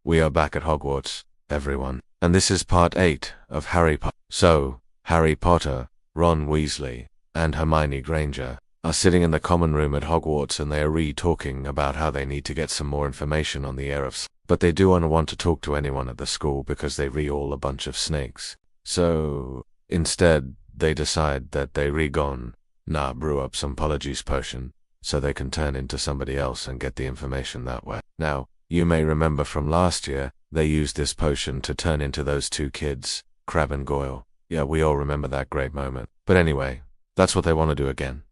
we are back at Hogwarts, everyone. And this is part 8 of Harry Potter. So, Harry Potter, Ron Weasley, and Hermione Granger are sitting in the common room at Hogwarts, and they are talking about how they need to get some more information on the heir of Snape. But they do not want to talk to anyone at the school because they all a bunch of snakes. So, instead, they decide that they brew up some Polyjuice potion so they can turn into somebody else and get the information that way. Now, you may remember from last year, they used this potion to turn into those two kids, Crabbe and Goyle. Yeah, we all remember that great moment. But anyway, that's what they want to do again.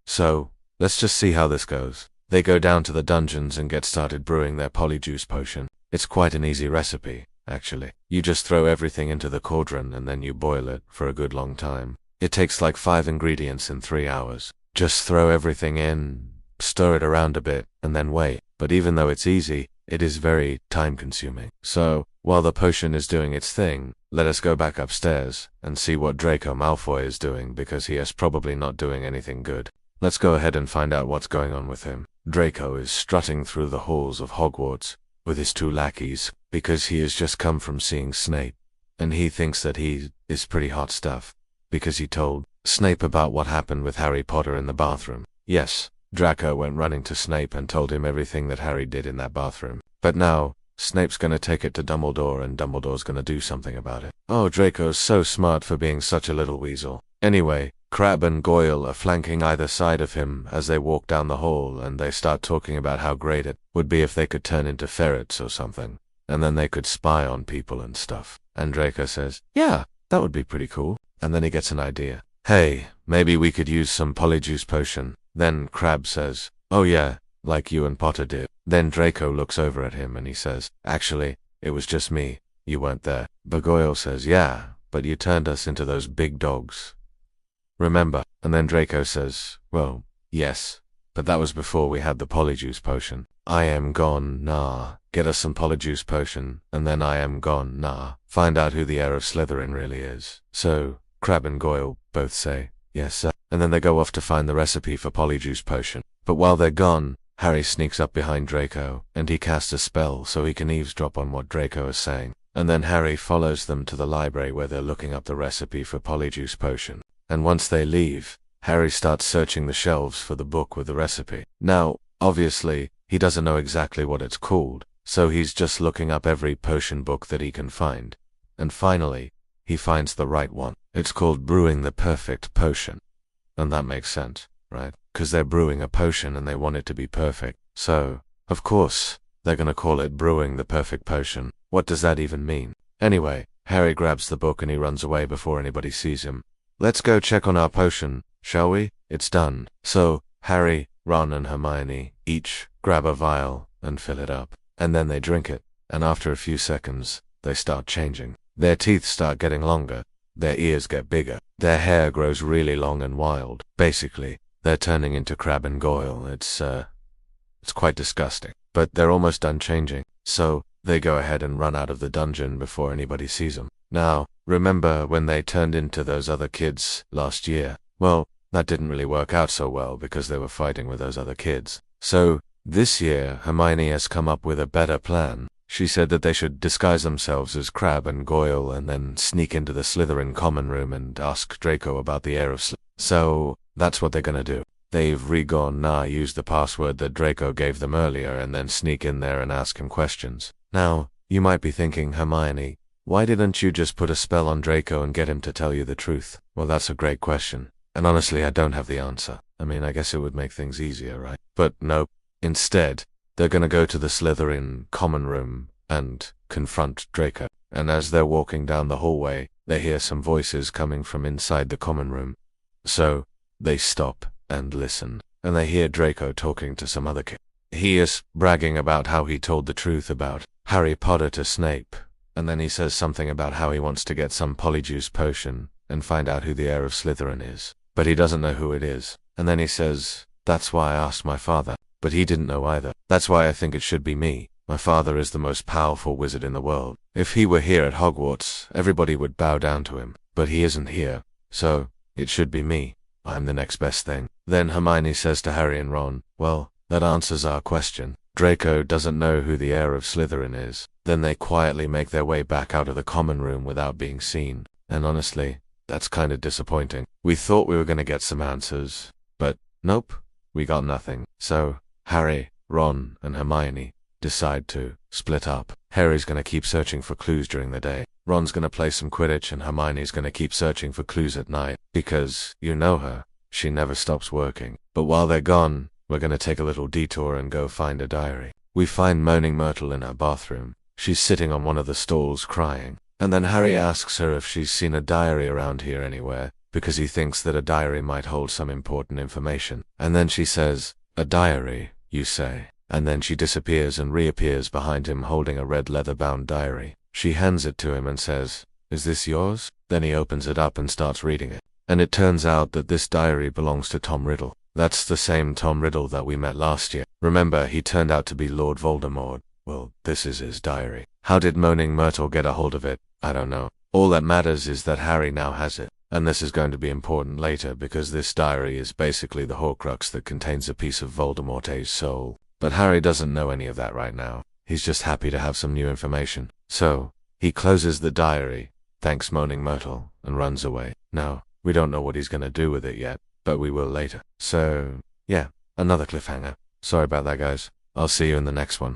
So, let's just see how this goes. They go down to the dungeons and get started brewing their Polyjuice potion. It's quite an easy recipe, actually. You just throw everything into the cauldron and then you boil it for a good long time. It takes like 5 ingredients in 3 hours. Just throw everything in, stir it around a bit, and then wait. But even though it's easy, it is very time-consuming. So, while the potion is doing its thing, let us go back upstairs and see what Draco Malfoy is doing, because he is probably not doing anything good. Let's go ahead and find out what's going on with him. Draco is strutting through the halls of Hogwarts with his 2 lackeys, because he has just come from seeing Snape, and he thinks that he is pretty hot stuff, because he told Snape about what happened with Harry Potter in the bathroom. Yes, Draco went running to Snape and told him everything that Harry did in that bathroom. But now, Snape's gonna take it to Dumbledore, and Dumbledore's gonna do something about it. Oh, Draco's so smart for being such a little weasel. Anyway, Crabbe and Goyle are flanking either side of him as they walk down the hall, and they start talking about how great it would be if they could turn into ferrets or something, and then they could spy on people and stuff. And Draco says, yeah, that would be pretty cool. And then he gets an idea. Hey, maybe we could use some Polyjuice potion. Then Crabbe says, oh yeah, like you and Potter did. Then Draco looks over at him and he says, actually, it was just me. You weren't there. But Goyle says, yeah, but you turned us into those big dogs. Remember? And then Draco says, well, yes, but that was before we had the Polyjuice potion. I am gone, nah. Get us some Polyjuice potion, and then I am gone, nah. Find out who the heir of Slytherin really is. So, Crabbe and Goyle both say, yes sir, and then they go off to find the recipe for Polyjuice potion. But while they're gone, Harry sneaks up behind Draco, and he casts a spell so he can eavesdrop on what Draco is saying. And then Harry follows them to the library where they're looking up the recipe for Polyjuice potion. And once they leave, Harry starts searching the shelves for the book with the recipe. Now, obviously, he doesn't know exactly what it's called, so he's just looking up every potion book that he can find. And finally, he finds the right one. It's called Brewing the Perfect Potion. And that makes sense, right? Because they're brewing a potion and they want it to be perfect. So, of course, they're gonna call it Brewing the Perfect Potion. What does that even mean? Anyway, Harry grabs the book and he runs away before anybody sees him. Let's go check on our potion, shall we? It's done. So, Harry, Ron, and Hermione each grab a vial and fill it up. And then they drink it. And after a few seconds, they start changing. Their teeth start getting longer. Their ears get bigger. Their hair grows really long and wild. Basically, they're turning into Crabbe and Goyle. It's quite disgusting. But they're almost done changing. So, they go ahead and run out of the dungeon before anybody sees them. Now, remember when they turned into those other kids last year? Well, that didn't really work out so well because they were fighting with those other kids. So, this year, Hermione has come up with a better plan. She said that they should disguise themselves as Crabbe and Goyle and then sneak into the Slytherin common room and ask Draco about the heir of Slytherin. So, that's what they're gonna do. They've used the password that Draco gave them earlier and then sneak in there and ask him questions. Now, you might be thinking, Hermione, why didn't you just put a spell on Draco and get him to tell you the truth? Well, that's a great question. And honestly, I don't have the answer. I mean, I guess it would make things easier, right? But nope. Instead, they're gonna go to the Slytherin common room and confront Draco. And as they're walking down the hallway, they hear some voices coming from inside the common room. So, they stop and listen. And they hear Draco talking to some other kid. He is bragging about how he told the truth about Harry Potter to Snape. And then he says something about how he wants to get some Polyjuice potion and find out who the heir of Slytherin is. But he doesn't know who it is. And then he says, that's why I asked my father. But he didn't know either. That's why I think it should be me. My father is the most powerful wizard in the world. If he were here at Hogwarts, everybody would bow down to him. But he isn't here. So, it should be me. I'm the next best thing. Then Hermione says to Harry and Ron, well, that answers our question. Draco doesn't know who the heir of Slytherin is. Then they quietly make their way back out of the common room without being seen. And honestly, that's kinda disappointing. We thought we were gonna get some answers, but nope, we got nothing. So, Harry, Ron, and Hermione decide to split up. Harry's gonna keep searching for clues during the day. Ron's gonna play some Quidditch and Hermione's gonna keep searching for clues at night. Because, you know her, she never stops working. But while they're gone, we're gonna take a little detour and go find a diary. We find Moaning Myrtle in her bathroom. She's sitting on one of the stalls crying. And then Harry asks her if she's seen a diary around here anywhere, because he thinks that a diary might hold some important information. And then she says, "A diary, you say?" And then she disappears and reappears behind him holding a red leather-bound diary. She hands it to him and says, "Is this yours?" Then he opens it up and starts reading it. And it turns out that this diary belongs to Tom Riddle. That's the same Tom Riddle that we met last year. Remember, he turned out to be Lord Voldemort. Well, this is his diary. How did Moaning Myrtle get a hold of it? I don't know. All that matters is that Harry now has it. And this is going to be important later because this diary is basically the Horcrux that contains a piece of Voldemort's soul. But Harry doesn't know any of that right now. He's just happy to have some new information. So, he closes the diary, thanks Moaning Myrtle, and runs away. Now, we don't know what he's gonna do with it yet, but we will later. So, yeah, another cliffhanger. Sorry about that, guys. I'll see you in the next one.